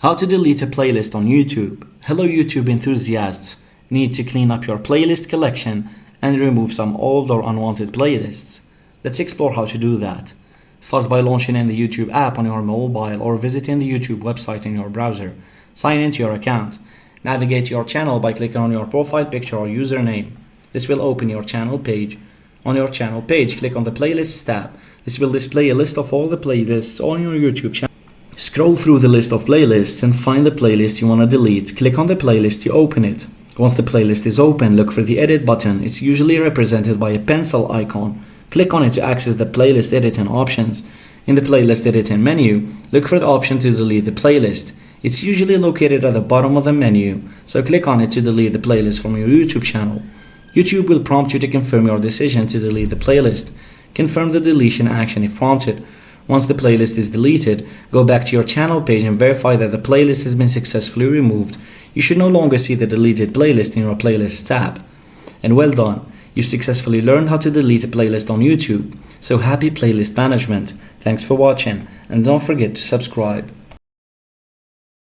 How to delete a playlist on YouTube. Hello YouTube enthusiasts. Need to clean up your playlist collection and remove some old or unwanted playlists. Let's explore how to do that. Start by launching in the YouTube app on your mobile or visiting the YouTube website in your browser. Sign into your account. Navigate to your channel by clicking on your profile picture or username. This will open your channel page. On your channel page, click on the Playlists tab. This will display a list of all the playlists on your YouTube channel. Scroll through the list of playlists and find the playlist you want to delete. Click on the playlist to open it. Once the playlist is open, look for the Edit button. It's usually represented by a pencil icon. Click on it to access the playlist editing options. In the playlist editing menu, look for the option to delete the playlist. It's usually located at the bottom of the menu, so click on it to delete the playlist from your YouTube channel. YouTube will prompt you to confirm your decision to delete the playlist. Confirm the deletion action if prompted. Once the playlist is deleted, go back to your channel page and verify that the playlist has been successfully removed. You should no longer see the deleted playlist in your Playlists tab. And well done, you've successfully learned how to delete a playlist on YouTube. So happy playlist management. Thanks for watching, and don't forget to subscribe.